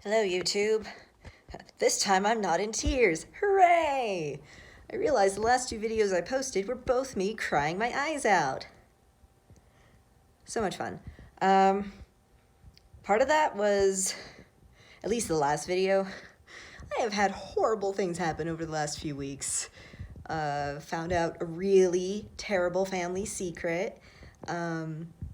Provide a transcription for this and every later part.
Hello, YouTube. This time I'm not in tears. Hooray! I realized the last two videos I posted were both me crying my eyes out. So much fun. Part of that was, at least the last video, I have had horrible things happen over the last few weeks. Found out a really terrible family secret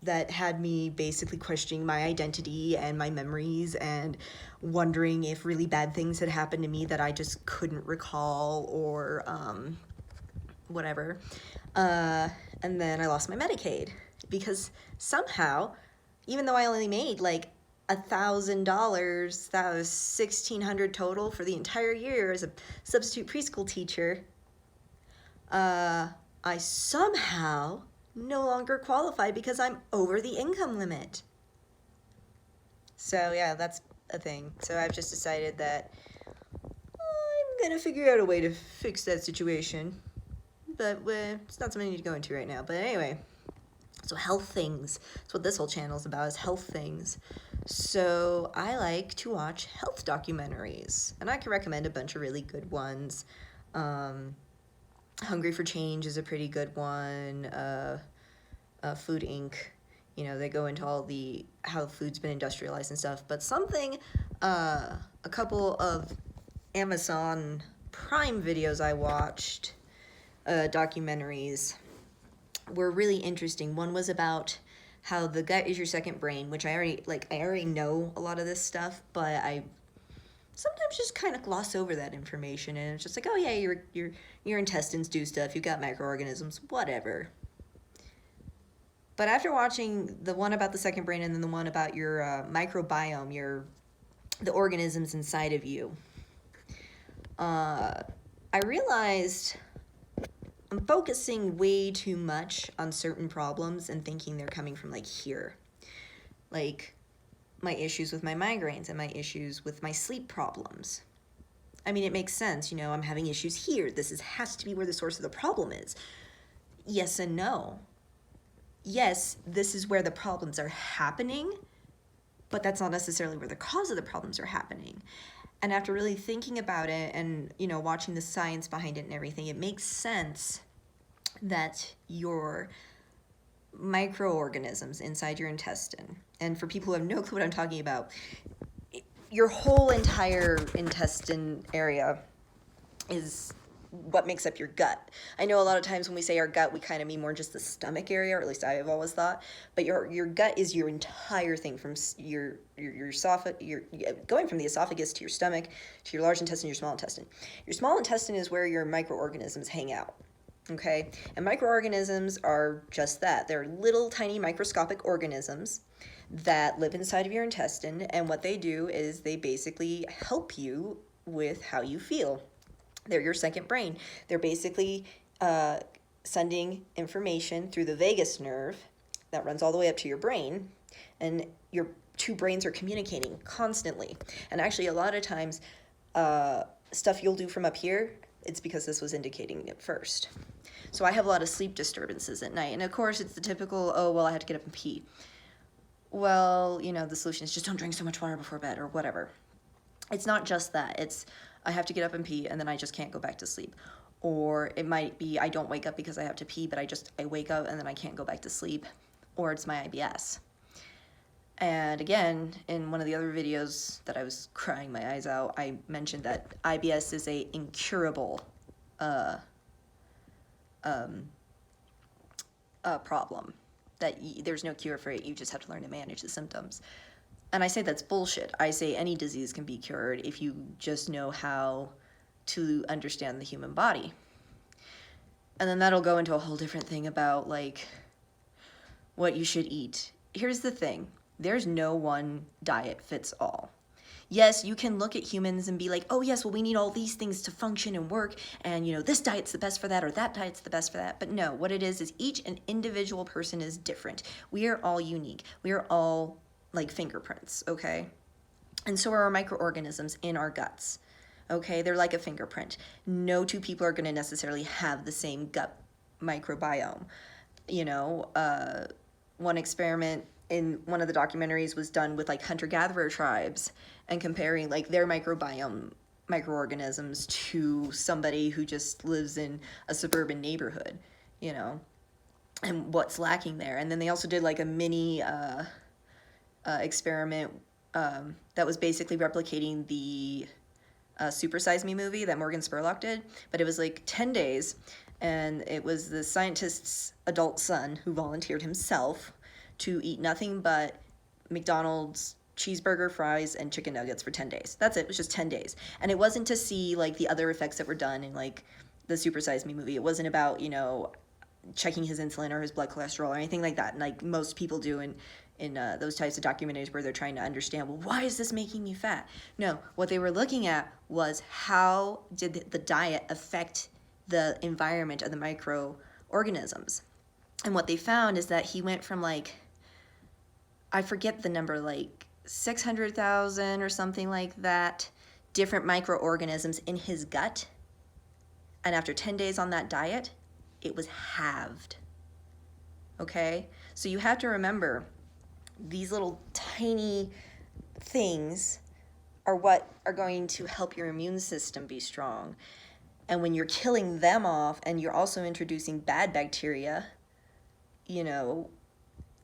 that had me basically questioning my identity and my memories and wondering if really bad things had happened to me that I just couldn't recall or whatever. And then I lost my Medicaid because somehow, even though I only made like $1,000, that was $1,600 total for the entire year as a substitute preschool teacher, I somehow no longer qualify because I'm over the income limit. So yeah, that's a thing. So I've just decided that I'm gonna figure out a way to fix that situation. But it's not something I need to go into right now. But anyway, so health things. That's what this whole channel is about, is health things. So I like to watch health documentaries. And I can recommend a bunch of really good ones. Hungry for Change is a pretty good one. Food Inc. You know, they go into all the how food's been industrialized and stuff. But something, a couple of Amazon Prime videos I watched, documentaries, were really interesting. One was about how the gut is your second brain, which I already know a lot of this stuff, but I sometimes just kind of gloss over that information, and it's just like, oh yeah, your intestines do stuff, you've got microorganisms, whatever. But after watching the one about the second brain and then the one about your microbiome, the organisms inside of you, I realized I'm focusing way too much on certain problems and thinking they're coming from like here. Like my issues with my migraines and my issues with my sleep problems. I mean, it makes sense, you know, I'm having issues here. Has to be where the source of the problem is. Yes and no. Yes, this is where the problems are happening, but that's not necessarily where the cause of the problems are happening. And after really thinking about it and, you know, watching the science behind it and everything, it makes sense that your microorganisms inside your intestine, and for people who have no clue what I'm talking about, your whole entire intestine area is what makes up your gut. I know a lot of times when we say our gut, we kind of mean more just the stomach area, or at least I have always thought. But your gut is your entire thing, from your esophagus, going from the esophagus to your stomach, to your large intestine, your small intestine. Your small intestine is where your microorganisms hang out. Okay, and microorganisms are just that. They're little tiny microscopic organisms that live inside of your intestine, and what they do is they basically help you with how you feel. They're your second brain. They're basically sending information through the vagus nerve that runs all the way up to your brain, and your two brains are communicating constantly. And actually, a lot of times, stuff you'll do from up here, it's because this was indicating it first. So I have a lot of sleep disturbances at night, and of course it's the typical, oh, well, I have to get up and pee. Well, you know, the solution is just don't drink so much water before bed or whatever. It's not just that. It's I have to get up and pee and then I just can't go back to sleep. Or it might be I don't wake up because I have to pee, but I wake up and then I can't go back to sleep. Or it's my IBS. And again, in one of the other videos that I was crying my eyes out, I mentioned that IBS is a incurable problem, that there's no cure for it, you just have to learn to manage the symptoms. And I say that's bullshit. I say any disease can be cured if you just know how to understand the human body. And then that'll go into a whole different thing about like what you should eat. Here's the thing, there's no one diet fits all. Yes, you can look at humans and be like, oh yes, well we need all these things to function and work, and you know, this diet's the best for that, or that diet's the best for that. But no, what it is each an individual person is different. We are all unique. We are all like fingerprints, okay? And so are our microorganisms in our guts, okay? They're like a fingerprint. No two people are gonna necessarily have the same gut microbiome. You know, one experiment in one of the documentaries was done with like hunter-gatherer tribes and comparing like their microbiome microorganisms to somebody who just lives in a suburban neighborhood, you know, and what's lacking there. And then they also did like a mini experiment that was basically replicating the Super Size Me movie that Morgan Spurlock did, but it was like 10 days, and it was the scientist's adult son who volunteered himself to eat nothing but McDonald's cheeseburger, fries, and chicken nuggets for 10 days. That's it. It was just 10 days. And it wasn't to see like the other effects that were done in like the Super Size Me movie. It wasn't about, you know, checking his insulin or his blood cholesterol or anything like that, like most people do in those types of documentaries where they're trying to understand, well, why is this making me fat? No, what they were looking at was how did the diet affect the environment of the microorganisms. And what they found is that he went from like, I forget the number, like 600,000 or something like that, different microorganisms in his gut. And after 10 days on that diet, it was halved. Okay? So you have to remember, these little tiny things are what are going to help your immune system be strong. And when you're killing them off and you're also introducing bad bacteria, you know,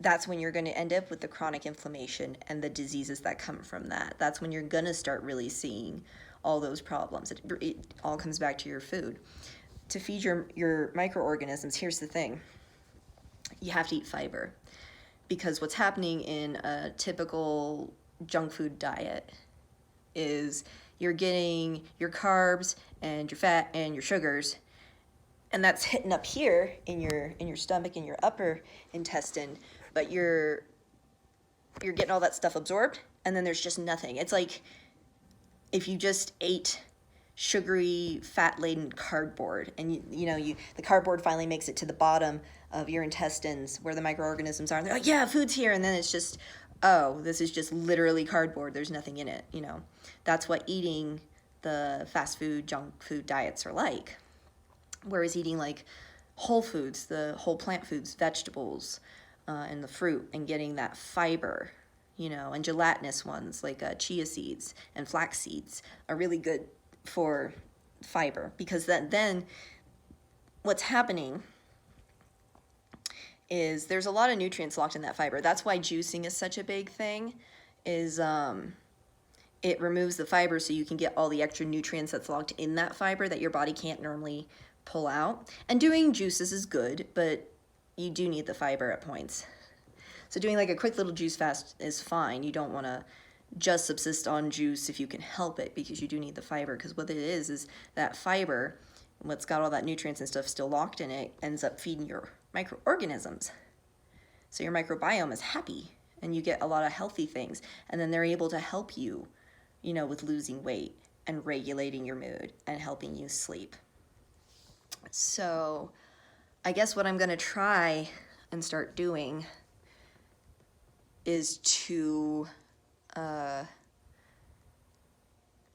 that's when you're going to end up with the chronic inflammation and the diseases that come from that. That's when you're going to start really seeing all those problems. It all comes back to your food. To feed your microorganisms, here's the thing. You have to eat fiber, because what's happening in a typical junk food diet is you're getting your carbs and your fat and your sugars, and that's hitting up here in your stomach, in your upper intestine, but you're getting all that stuff absorbed, and then there's just nothing. It's like if you just ate sugary, fat-laden cardboard, and the cardboard finally makes it to the bottom of your intestines where the microorganisms are, and they're like, yeah, food's here, and then it's just, oh, this is just literally cardboard, there's nothing in it. That's what eating the fast food, junk food diets are like. Whereas eating like whole foods, the whole plant foods, vegetables, and the fruit, and getting that fiber, and gelatinous ones like chia seeds and flax seeds are really good for fiber, because then what's happening is there's a lot of nutrients locked in that fiber. That's why juicing is such a big thing, is it removes the fiber so you can get all the extra nutrients that's locked in that fiber that your body can't normally pull out. And doing juices is good, but you do need the fiber at points. So doing like a quick little juice fast is fine. You don't want to just subsist on juice if you can help it, because you do need the fiber, because what it is that fiber, what's got all that nutrients and stuff still locked in it, ends up feeding your microorganisms. So your microbiome is happy and you get a lot of healthy things, and then they're able to help you, with losing weight and regulating your mood and helping you sleep. So I guess what I'm going to try and start doing is to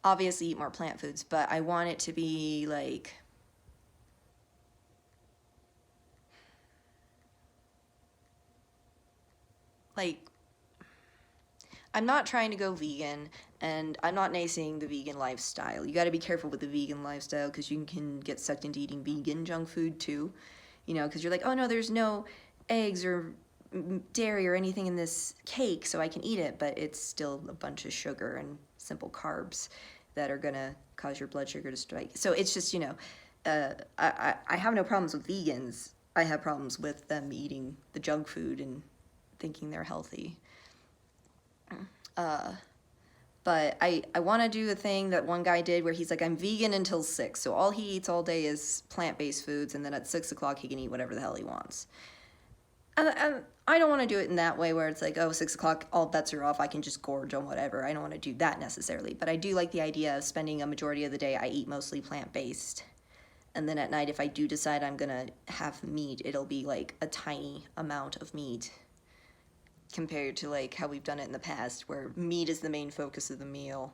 obviously eat more plant foods, but I want it to be like I'm not trying to go vegan, and I'm not naysaying the vegan lifestyle. You got to be careful with the vegan lifestyle, because you can get sucked into eating vegan junk food too, because you're like, oh no, there's no eggs or dairy or anything in this cake, so I can eat it, but it's still a bunch of sugar and simple carbs that are gonna cause your blood sugar to spike. So it's just, I have no problems with vegans. I have problems with them eating the junk food and thinking they're healthy. But I want to do the thing that one guy did where he's like, I'm vegan until 6, so all he eats all day is plant-based foods, and then at 6 o'clock he can eat whatever the hell he wants. And I don't want to do it in that way where it's like, oh, 6 o'clock, all bets are off, I can just gorge on whatever. I don't want to do that necessarily, but I do like the idea of spending a majority of the day, I eat mostly plant-based. And then at night, if I do decide I'm going to have meat, it'll be like a tiny amount of meat compared to like how we've done it in the past, where meat is the main focus of the meal.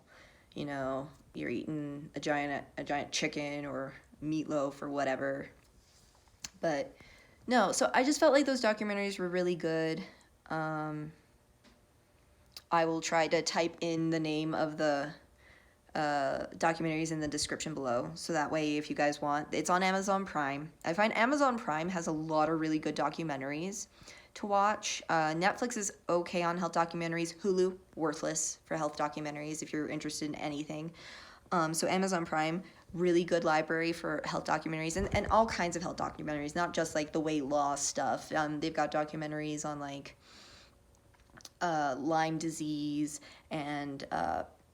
You're eating a giant chicken or meatloaf or whatever. But no, so I just felt like those documentaries were really good. I will try to type in the name of the documentaries in the description below, so that way if you guys want, it's on Amazon Prime. I find Amazon Prime has a lot of really good documentaries to watch. Netflix is okay on health documentaries. Hulu, worthless for health documentaries if you're interested in anything. So Amazon Prime, really good library for health documentaries, and all kinds of health documentaries, not just like the weight loss stuff. They've got documentaries on like Lyme disease and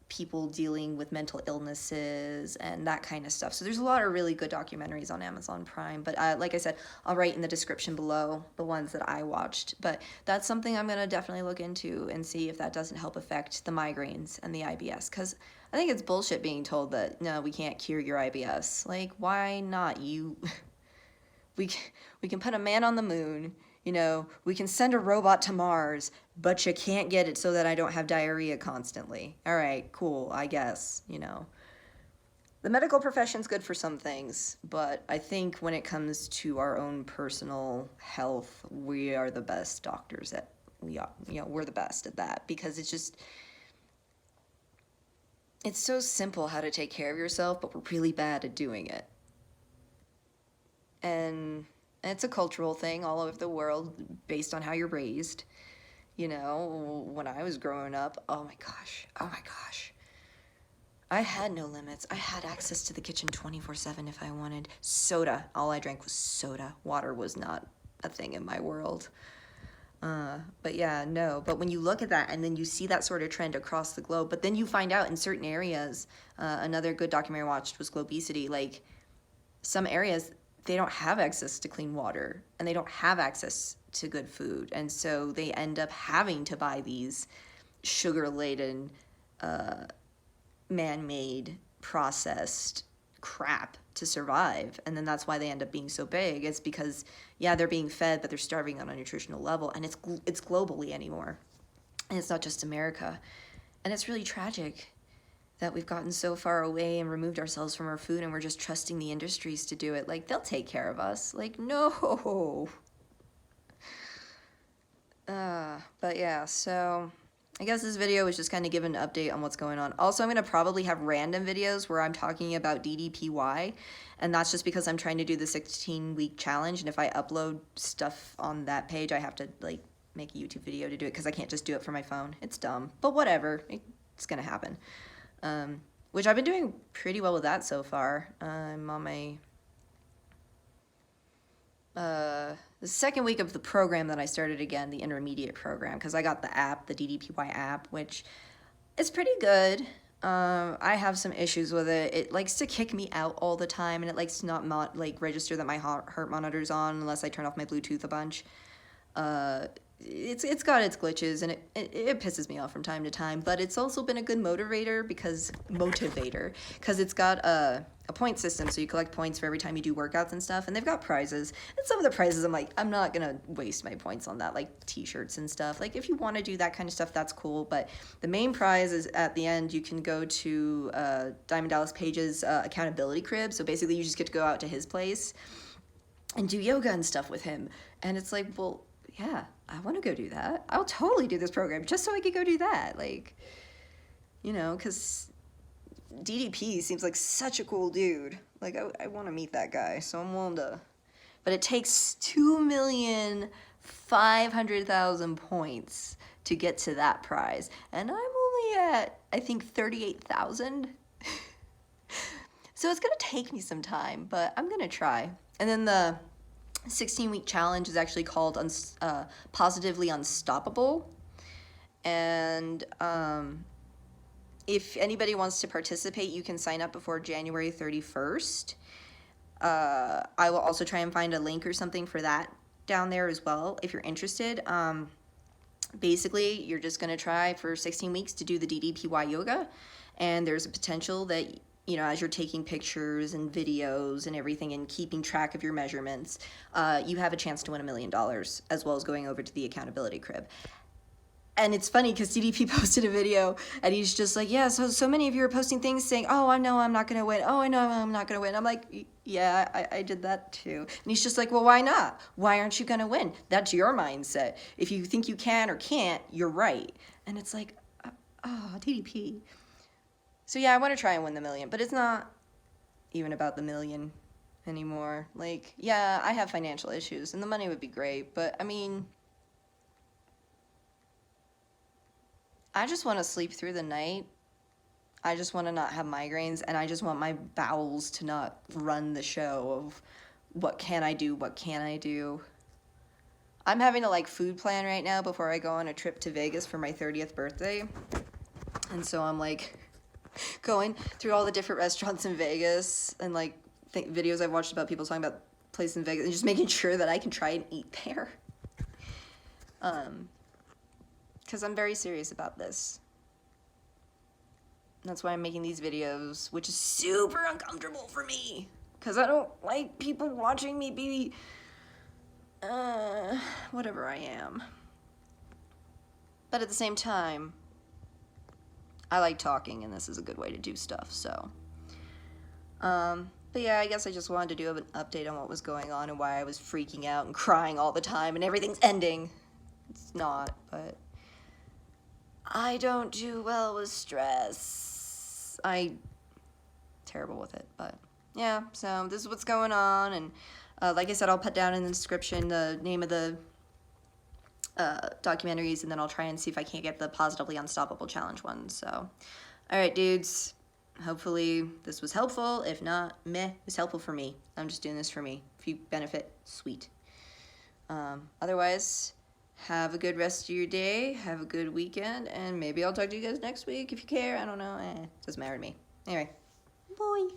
people dealing with mental illnesses and that kind of stuff. So there's a lot of really good documentaries on Amazon Prime. But like I said, I'll write in the description below the ones that I watched. But that's something I'm going to definitely look into and see if that doesn't help affect the migraines and the IBS. Because I think it's bullshit being told that, no, we can't cure your IBS. Like, why not? We can put a man on the moon. You know, we can send a robot to Mars, but you can't get it so that I don't have diarrhea constantly. All right, cool, I guess, you know. The medical profession's good for some things, but I think when it comes to our own personal health, we are the best doctors at, we're the best at that, because it's so simple how to take care of yourself, but we're really bad at doing it. And it's a cultural thing all over the world based on how you're raised. You know, when I was growing up, oh my gosh, I had no limits. I had access to the kitchen 24/7 if I wanted. Soda, all I drank was soda. Water was not a thing in my world. But yeah, no. But when you look at that and then you see that sort of trend across the globe, but then you find out in certain areas, another good documentary I watched was Globesity, like some areas, they don't have access to clean water and they don't have access to good food. And so they end up having to buy these sugar-laden, man-made, processed crap to survive. And then that's why they end up being so big. It's because, yeah, they're being fed, but they're starving on a nutritional level. And it's globally anymore. And it's not just America. And it's really tragic that we've gotten so far away and removed ourselves from our food and we're just trusting the industries to do it. Like, they'll take care of us. Like, no. But yeah, so I guess this video was just kind of giving an update on what's going on. Also, I'm going to probably have random videos where I'm talking about DDPY, and that's just because I'm trying to do the 16-week challenge, and if I upload stuff on that page, I have to, like, make a YouTube video to do it because I can't just do it from my phone. It's dumb, but whatever. It's going to happen. Which I've been doing pretty well with that so far. I'm on my the second week of the program that I started again, the intermediate program, because I got the app, the DDPY app, which is pretty good. I have some issues with it. It likes to kick me out all the time, and it likes to not register that my heart monitor's on unless I turn off my Bluetooth a bunch. It's got its glitches, and it pisses me off from time to time, but it's also been a good motivator because it's got a point system, so you collect points for every time you do workouts and stuff, and they've got prizes, and some of the prizes I'm like, I'm not gonna waste my points on that, like t-shirts and stuff. Like, if you want to do that kind of stuff, that's cool, but the main prize is at the end. You can go to Diamond Dallas Page's accountability crib, so basically you just get to go out to his place and do yoga and stuff with him, and it's like, well, yeah, I want to go do that. I'll totally do this program just so I could go do that. Like, you know, because DDP seems like such a cool dude. Like, I want to meet that guy, so I'm willing to. But it takes 2,500,000 points to get to that prize. And I'm only at, I think, 38,000. So it's going to take me some time, but I'm going to try. And then the 16-week challenge is actually called Positively Unstoppable. And if anybody wants to participate, you can sign up before January 31st. I will also try and find a link or something for that down there as well if you're interested. Basically, you're just going to try for 16 weeks to do the DDPY yoga, and there's a potential that, you know, as you're taking pictures and videos and everything and keeping track of your measurements, you have a chance to win $1 million, as well as going over to the accountability crib. And it's funny because DDP posted a video and he's just like, yeah, so many of you are posting things saying, oh, I know I'm not going to win. Oh, I know I'm not going to win. I'm like, yeah, I did that too. And he's just like, well, why not? Why aren't you going to win? That's your mindset. If you think you can or can't, you're right. And it's like, Ah, TDP. So yeah, I want to try and win the million, but it's not even about the million anymore. Like, yeah, I have financial issues and the money would be great, but I mean, I just want to sleep through the night. I just want to not have migraines, and I just want my bowels to not run the show of what can I do, what can I do. I'm having a like food plan right now before I go on a trip to Vegas for my 30th birthday. And so I'm like going through all the different restaurants in Vegas and like videos I've watched about people talking about places in Vegas and just making sure that I can try and eat there. Because I'm very serious about this. That's why I'm making these videos, which is super uncomfortable for me. Because I don't like people watching me be, whatever I am. But at the same time, I like talking, and this is a good way to do stuff, so. But yeah, I guess I just wanted to do an update on what was going on and why I was freaking out and crying all the time and everything's ending. It's not, but I don't do well with stress. Terrible with it, but yeah, so this is what's going on, and like I said, I'll put down in the description the name of the documentaries, and then I'll try and see if I can't get the Positively Unstoppable Challenge one. So, alright dudes, hopefully this was helpful. If not, meh, it's helpful for me. I'm just doing this for me. If you benefit, sweet. Otherwise, have a good rest of your day, have a good weekend, and maybe I'll talk to you guys next week if you care. I don't know, doesn't matter to me. Anyway, bye.